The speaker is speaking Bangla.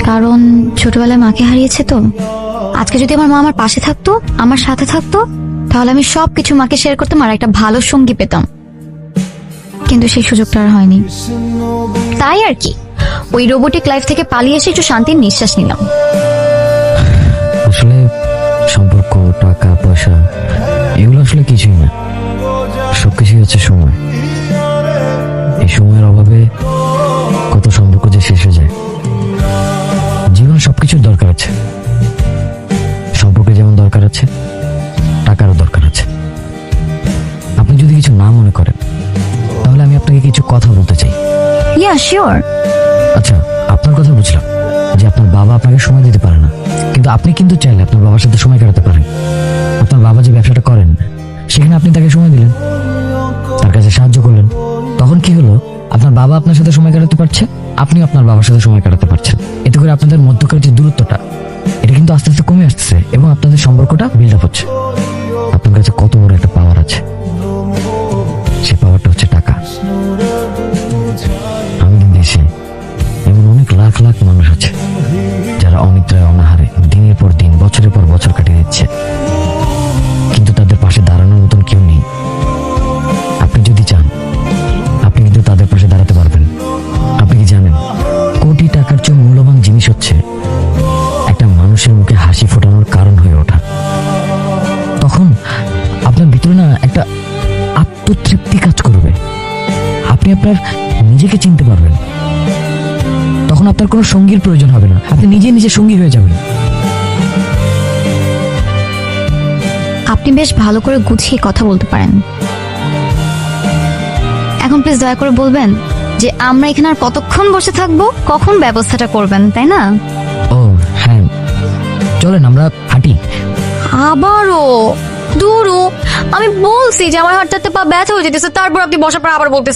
কারণ ছোটবেলায় মাকে হারিয়েছে তো। আজকে যদি আমার মা আমার পাশে থাকতো, আমার সাথে থাকতো, তাহলে আমি সবকিছু মাকে শেয়ার করতাম আর একটা ভালো সঙ্গী পেতাম। কিন্তু সেই সুযোগটা আর হয়নি। তাই আর কি, ওই রোবোটিক লাইফ থেকে পালিয়ে এসে একটু শান্তির নিঃশ্বাস নিলাম। আসলে সম্পর্ক, টাকা পয়সা এগুলো আসলে কিছুই না, সবকিছুই হচ্ছে সময়। এই সময়ের অভাবে কত সম্পর্ক যে শেষ হয়ে যায়। জীবন সবকিছুর দরকার আছে, সম্পর্কে যেমন দরকার আছে, টাকারও দরকার আছে। আপনি যদি কিছু না মনে করেন তাহলে আমি আপনাকে কিছু কথা বলতে চাই। Yeah sure. আচ্ছা, আপনার কথা বুঝলাম যে আপনার বাবা আপনাকে সময় দিতে পারে না, কিন্তু আপনি কিন্তু চাইলে আপনার বাবার সাথে সময় কাটাতে পারেন। আপনার বাবা যে ব্যবসাটা করেন সেখানে আপনি তাকে সময় দিলেন, তার কাছে সাহায্য করলেন। তখন কি হলো, আপনার বাবা আপনার সাথে সময় কাটাতে পারছে, আপনি আপনার বাবার সাথে সময় কাটাতে পারছেন। এতে করে আপনাদের মধ্যকার যে দূরত্বটা, এটা কিন্তু আস্তে আস্তে কমে আসতেছে এবং আপনাদের সম্পর্কটা বিল্ড আপ হচ্ছে। আপনার কাছে কত বড় একটা পাওয়ার আছে, সে পাওয়ারটা হচ্ছে টাকা। আমাদের দেশে এমন অনেক লাখ লাখ মানুষ আছে যারা অনিদ্রায় অনাহারে দিনের পর দিন, বছরের পর বছর কাটিয়ে দিচ্ছে, কিন্তু তাদের পাশে দাঁড়ানোর মতন কেউ নেই। আপনি যদি চান, আপনি কিন্তু তাদের পাশে দাঁড়াতে পারবেন। আপনি কি জানেন, কোটি টাকার চেয়ে মূল্যবান জিনিস হচ্ছে একটা মানুষের মুখে হাসি ফোটানোর কারণ হয়ে ওঠা। তখন আপনার ভিতরে না একটা আত্মতৃপ্তি কাজ করবে, আপনি আপনার নিজেকে চিনতে পারবেন। তখন আপনার কোনো সঙ্গীর প্রয়োজন হবে না, আপনি নিজে নিজে সঙ্গী হয়ে যাবেন। আপনি বেশ ভালো করে গুছিয়ে কথা বলতে পারেন। এখন প্লিজ দয়া করে বলবেন যে আমরা এখানে আর কতক্ষণ বসে থাকবো, কখন ব্যবস্থাটা করবেন, তাই না? ও হ্যাঁ, চলেন আমরা হাঁটি। আবারও দূরও, আমি বলছি যে আমার হাঁটতে হাঁটতে পা ব্যথা হয়ে যেতেছে, তারপর আপনি বসার পর আবার বলতেছেন